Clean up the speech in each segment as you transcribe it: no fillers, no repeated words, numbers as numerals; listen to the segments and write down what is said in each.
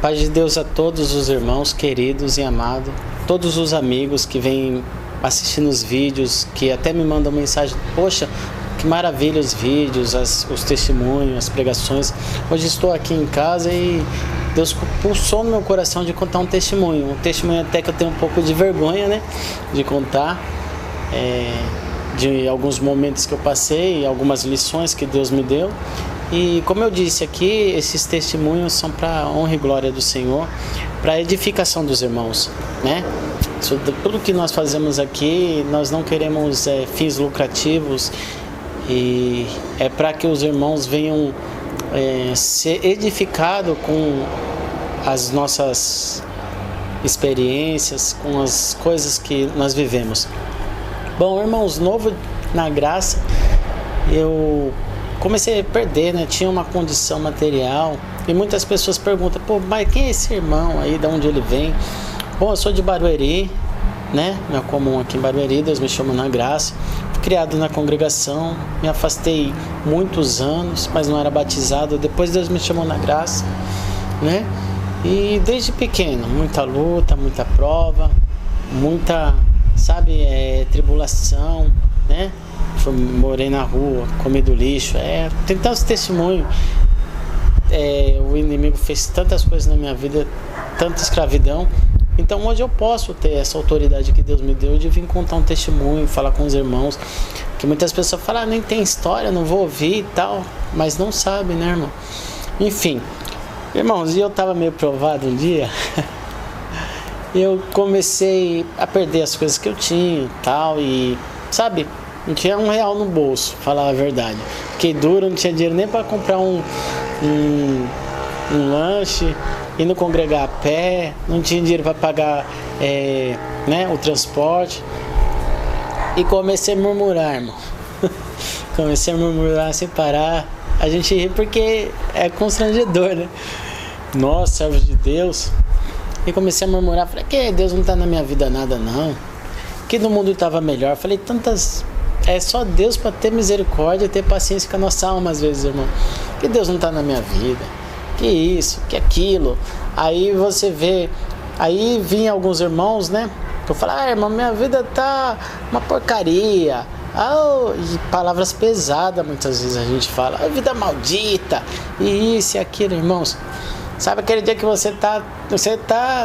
Paz de Deus a todos os irmãos queridos e amados, todos os amigos que vêm assistindo os vídeos, que até me mandam mensagem: poxa, que maravilha os vídeos, os testemunhos, as pregações. Hoje estou aqui em casa e Deus pulsou no meu coração de contar um testemunho até que eu tenho um pouco de vergonha, né, de contar, de alguns momentos que eu passei, algumas lições que Deus me deu. E como eu disse aqui, esses testemunhos são para a honra e glória do Senhor, para a edificação dos irmãos, né? Tudo que nós fazemos aqui, nós não queremos fins lucrativos, e é para que os irmãos venham ser edificados com as nossas experiências, com as coisas que nós vivemos. Bom, irmãos, novo na graça, eu comecei a perder, né? Tinha uma condição material e muitas pessoas perguntam: pô, mas quem é esse irmão aí, de onde ele vem? Bom, eu sou de Barueri, né? Meu comum aqui em Barueri, Deus me chamou na graça. Fui criado na congregação, me afastei muitos anos, mas não era batizado. Depois Deus me chamou na graça, né? E desde pequeno, muita luta, muita prova, muita, tribulação, né? Morei na rua, comi do lixo, tem tantos testemunhos. O inimigo fez tantas coisas na minha vida, tanta escravidão. Então hoje eu posso ter essa autoridade que Deus me deu de vir contar um testemunho, falar com os irmãos, que muitas pessoas falam: nem tem história, não vou ouvir e tal, mas não sabe, né, irmão? Enfim, irmãos, e eu tava meio provado um dia, eu comecei a perder as coisas que eu tinha e tal, e não tinha R$1 no bolso, falar a verdade. Fiquei duro, não tinha dinheiro nem para comprar um lanche, indo congregar a pé, não tinha dinheiro para pagar o transporte. E comecei a murmurar, irmão. Comecei a murmurar sem parar. A gente ri porque é constrangedor, né? Nós, servos de Deus. E comecei a murmurar, falei: que Deus não tá na minha vida nada não, que no mundo estava melhor. Falei tantas... É só Deus para ter misericórdia e ter paciência com a nossa alma às vezes, irmão. Que Deus não está na minha vida, que isso, que aquilo. Aí você vê, aí vinha alguns irmãos, né? Que eu falo: irmão, minha vida tá uma porcaria. E palavras pesadas muitas vezes a gente fala: vida maldita, e isso e aquilo, irmãos. Sabe aquele dia que você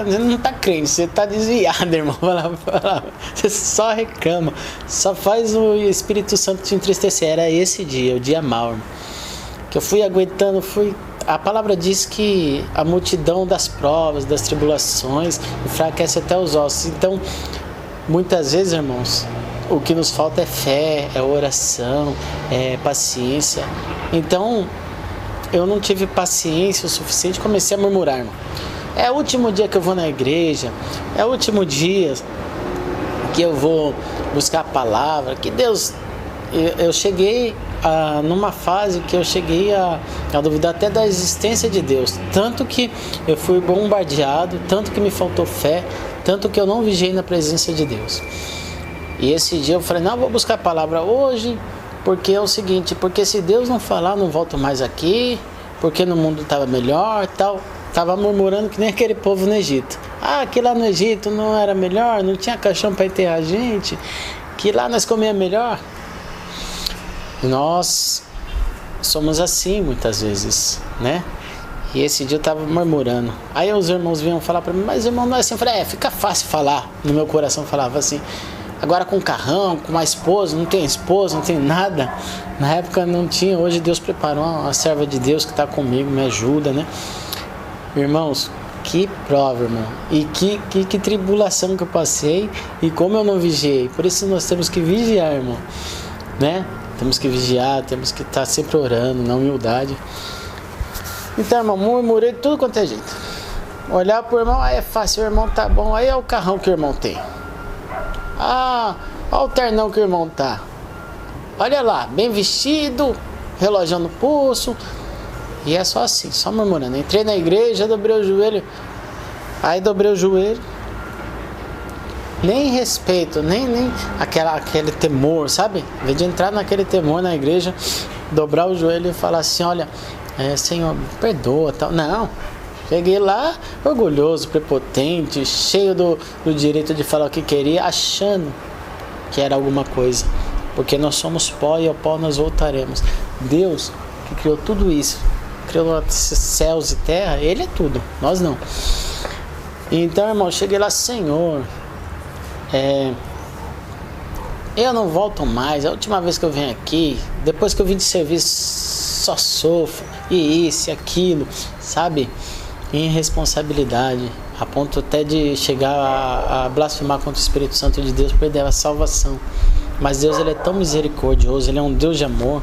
não tá crente, você tá desviado, irmão. Você só reclama, só faz o Espírito Santo te entristecer. Era esse dia, o dia mau, irmão. Que eu fui aguentando, a palavra diz que a multidão das provas, das tribulações, enfraquece até os ossos. Então, muitas vezes, irmãos, o que nos falta é fé, é oração, é paciência. Então, eu não tive paciência o suficiente, comecei a murmurar, irmão. É o último dia que eu vou na igreja, é o último dia que eu vou buscar a palavra, que Deus... Eu cheguei numa fase que eu cheguei a duvidar até da existência de Deus. Tanto que eu fui bombardeado, tanto que me faltou fé, tanto que eu não vigiei na presença de Deus. E esse dia eu falei: não, eu vou buscar a palavra hoje, porque é o seguinte, porque se Deus não falar, eu não volto mais aqui, porque no mundo estava melhor tal. Estava murmurando que nem aquele povo no Egito. Que lá no Egito não era melhor, não tinha caixão para enterrar a gente, que lá nós comíamos melhor. Nós somos assim muitas vezes, né? E esse dia eu estava murmurando. Aí os irmãos vinham falar para mim: mas irmão, não é assim. Eu falei: fica fácil falar. No meu coração falava assim: agora com carrão, com uma esposa, não tem esposa, não tem nada. Na época não tinha, hoje Deus preparou uma serva de Deus que está comigo, me ajuda, né? Irmãos, que prova, irmão. E que tribulação que eu passei e como eu não vigiei. Por isso nós temos que vigiar, irmão, né? Temos que vigiar, temos que estar sempre orando, na humildade. Então, irmão, murmurei de tudo quanto é jeito. Olhar pro irmão: é fácil, o irmão tá bom. Aí é o carrão que o irmão tem. Olha o ternão que o irmão tá. Olha lá, bem vestido, relógio no pulso. E é só assim, só murmurando. Entrei na igreja, dobrei o joelho. Aí dobrei o joelho. Nem respeito, nem aquele temor, sabe? Em vez de entrar naquele temor na igreja, dobrar o joelho e falar assim: olha, Senhor, me perdoa, tal. Não, Cheguei lá orgulhoso, prepotente, cheio do direito de falar o que queria, achando que era alguma coisa. Porque nós somos pó e ao pó nós voltaremos. Deus, que criou tudo isso, criou céus e terra, Ele é tudo, nós não. Então, irmão, cheguei lá, Senhor, eu não volto mais. A última vez que eu venho aqui, depois que eu vim de serviço, só sofro, e isso e aquilo, sabe? Irresponsabilidade, a ponto até de chegar a blasfemar contra o Espírito Santo de Deus, perder a salvação. Mas Deus, Ele é tão misericordioso, Ele é um Deus de amor,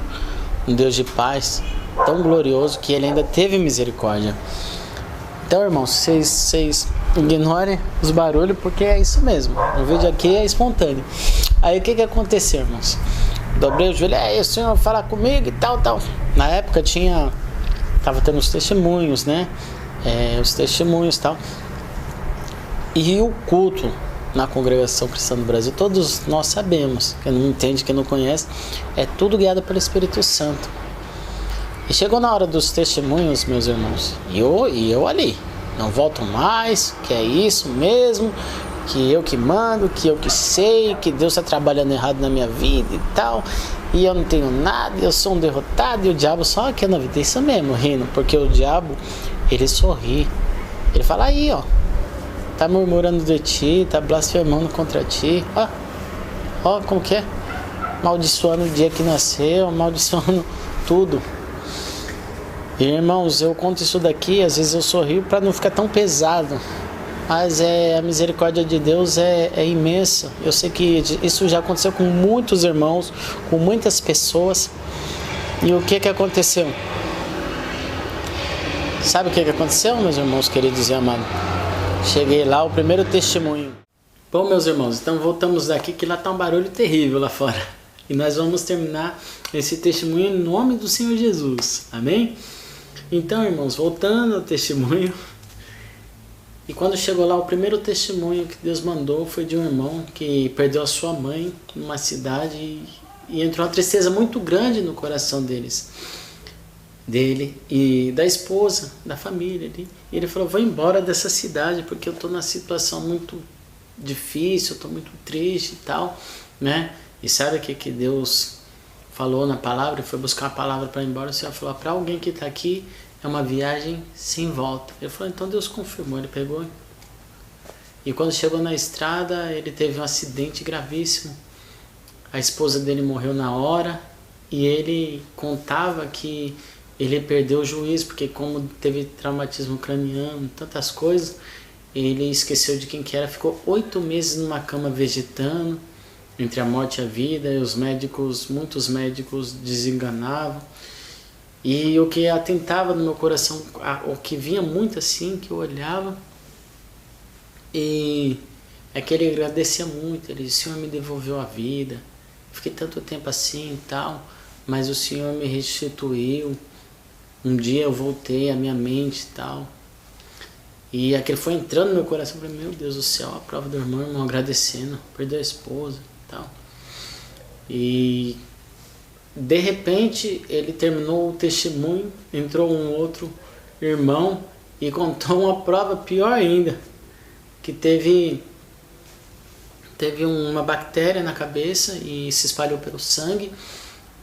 um Deus de paz, tão glorioso que Ele ainda teve misericórdia. Então, irmãos, vocês ignorem os barulhos, porque é isso mesmo, o vídeo aqui é espontâneo. Aí o que aconteceu, irmãos? Dobrei o joelho, o Senhor vai falar comigo e tal. Na época tava tendo os testemunhos, né? Os testemunhos e tal. E o culto na Congregação Cristã do Brasil, todos nós sabemos, quem não entende, quem não conhece, é tudo guiado pelo Espírito Santo. E chegou na hora dos testemunhos, meus irmãos, e eu ali, não volto mais, que é isso mesmo, que eu que mando, que eu que sei, que Deus está trabalhando errado na minha vida e tal, e eu não tenho nada, eu sou um derrotado, e o diabo só aqui na vida, isso mesmo, rindo, porque o diabo, ele sorri, ele fala, aí ó, tá murmurando de ti, tá blasfemando contra ti, ó como que é, amaldiçoando o dia que nasceu, amaldiçoando tudo. E, irmãos, eu conto isso daqui, às vezes eu sorrio para não ficar tão pesado, mas a misericórdia de Deus é imensa. Eu sei que isso já aconteceu com muitos irmãos, com muitas pessoas. E o que aconteceu? Sabe o que aconteceu, meus irmãos queridos e amados? Cheguei lá, o primeiro testemunho. Bom, meus irmãos, então voltamos daqui, que lá tá um barulho terrível lá fora. E nós vamos terminar esse testemunho em nome do Senhor Jesus. Amém? Então, irmãos, voltando ao testemunho. E quando chegou lá, o primeiro testemunho que Deus mandou foi de um irmão que perdeu a sua mãe numa cidade e entrou uma tristeza muito grande no coração dele e da esposa, da família. E ele falou, vou embora dessa cidade porque eu estou numa situação muito difícil, eu estou muito triste e tal, né? E sabe o que Deus falou na palavra? Ele foi buscar a palavra para ir embora. O Senhor falou, para alguém que está aqui, é uma viagem sem volta. Ele falou, então Deus confirmou. Ele pegou. E quando chegou na estrada, ele teve um acidente gravíssimo. A esposa dele morreu na hora. E ele contava que ele perdeu o juízo, porque como teve traumatismo craniano, tantas coisas, ele esqueceu de quem que era. Ficou 8 meses numa cama vegetando, entre a morte e a vida. E os médicos, muitos médicos desenganavam. E o que atentava no meu coração, o que vinha muito assim, que eu olhava, e é que ele agradecia muito. Ele disse, o Senhor me devolveu a vida, fiquei tanto tempo assim e tal, mas o Senhor me restituiu, um dia eu voltei à minha mente e tal. E aquele foi entrando no meu coração, eu falei, meu Deus do céu, a prova do irmão agradecendo, perdeu a esposa e tal. E de repente ele terminou o testemunho, entrou um outro irmão e contou uma prova pior ainda, que teve uma bactéria na cabeça e se espalhou pelo sangue,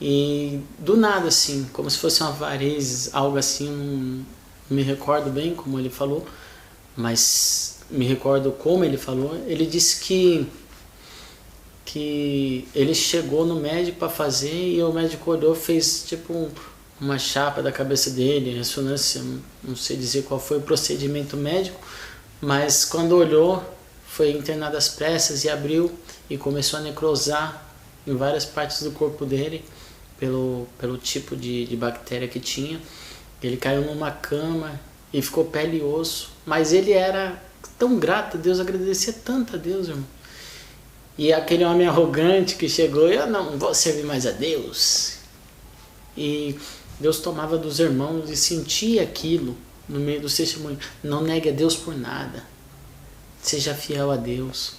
e do nada assim, como se fosse uma varizes, algo assim, não me recordo bem como ele falou, mas me recordo como ele falou. Ele disse que ele chegou no médico para fazer, e o médico olhou, fez tipo uma chapa da cabeça dele, ressonância, não sei dizer qual foi o procedimento médico, mas quando olhou, foi internado às pressas e abriu e começou a necrosar em várias partes do corpo dele, pelo tipo de bactéria que tinha. Ele caiu numa cama e ficou pele e osso, mas ele era tão grato a Deus, agradecia tanto a Deus, irmão. E aquele homem arrogante que chegou, eu não vou servir mais a Deus. E Deus tomava dos irmãos e sentia aquilo no meio do testemunho. Não negue a Deus por nada. Seja fiel a Deus.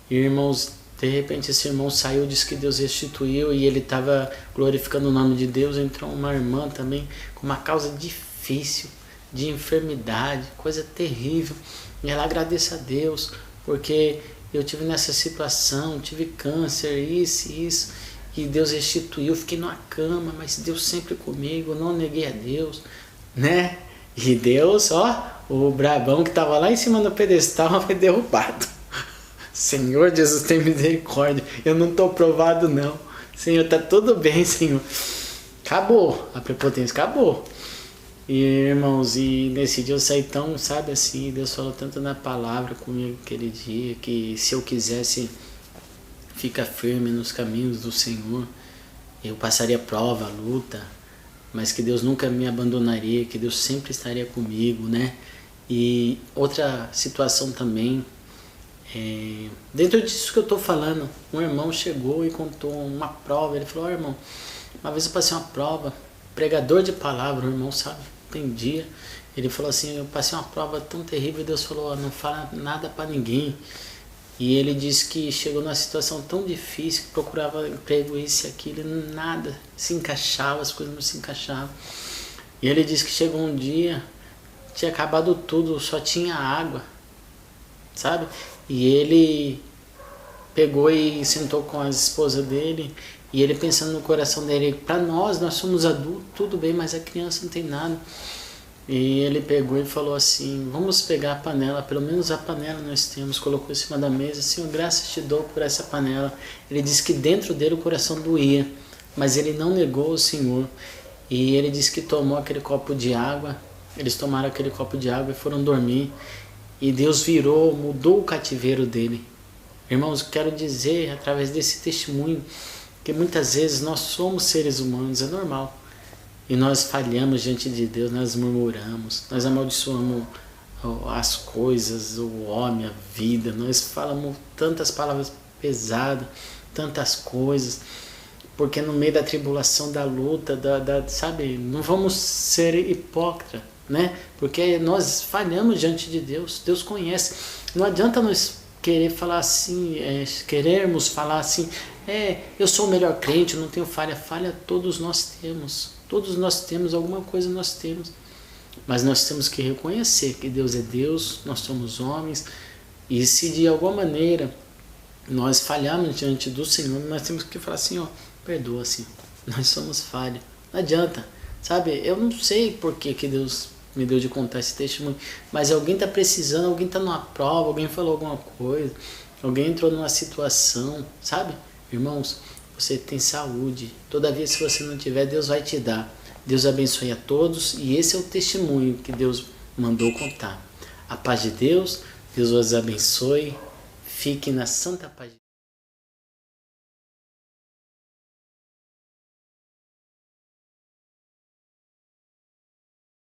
E, irmãos, de repente esse irmão saiu, disse que Deus restituiu e ele estava glorificando o nome de Deus. Entrou uma irmã também com uma causa difícil de enfermidade, coisa terrível. E ela agradece a Deus, porque eu tive nessa situação, tive câncer, isso, e Deus restituiu, fiquei numa cama, mas Deus sempre comigo, eu não neguei a Deus, né? E Deus, ó, o brabão que estava lá em cima do pedestal foi derrubado. Senhor Jesus, tem misericórdia, eu não estou provado não. Senhor, tá tudo bem, Senhor. Acabou, a prepotência acabou. E irmãos, e nesse dia eu saí tão, sabe assim, Deus falou tanto na palavra comigo aquele dia, que se eu quisesse ficar firme nos caminhos do Senhor, eu passaria prova, luta, mas que Deus nunca me abandonaria, que Deus sempre estaria comigo, né? E outra situação também, dentro disso que eu tô falando, um irmão chegou e contou uma prova, ele falou, irmão, uma vez eu passei uma prova, pregador de palavra, o irmão sabe, entendia. Ele falou assim, eu passei uma prova tão terrível e Deus falou, não fala nada para ninguém. E ele disse que chegou numa situação tão difícil, que procurava emprego, isso e aquilo, e nada se encaixava, as coisas não se encaixavam. E ele disse que chegou um dia, tinha acabado tudo, só tinha água, sabe? E ele pegou e sentou com a esposa dele, e ele pensando no coração dele, para nós somos adultos, tudo bem, mas a criança não tem nada. E ele pegou e falou assim, vamos pegar a panela, pelo menos a panela nós temos, colocou em cima da mesa, Senhor, graças te dou por essa panela. Ele disse que dentro dele o coração doía, mas ele não negou o Senhor. E ele disse que tomou aquele copo de água, eles tomaram aquele copo de água e foram dormir. E Deus virou, mudou o cativeiro dele. Irmãos, quero dizer, através desse testemunho, que muitas vezes nós somos seres humanos, é normal. E nós falhamos diante de Deus, nós murmuramos, nós amaldiçoamos as coisas, o homem, a vida, nós falamos tantas palavras pesadas, tantas coisas, porque no meio da tribulação, da luta, sabe, não vamos ser hipócritas, né? Porque nós falhamos diante de Deus, Deus conhece. Não adianta nós querer falar assim, querermos falar assim, eu sou o melhor crente, eu não tenho falha. Falha todos nós temos. Todos nós temos, alguma coisa nós temos. Mas nós temos que reconhecer que Deus é Deus, nós somos homens. E se de alguma maneira nós falharmos diante do Senhor, nós temos que falar assim, ó, perdoa, Senhor, nós somos falhos. Não adianta, sabe? Eu não sei por que Deus me deu de contar esse testemunho, mas alguém está precisando, alguém está numa prova, alguém falou alguma coisa, alguém entrou numa situação, sabe? Irmãos, você tem saúde, todavia se você não tiver, Deus vai te dar. Deus abençoe a todos e esse é o testemunho que Deus mandou contar. A paz de Deus, Deus os abençoe, fique na santa paz de Deus.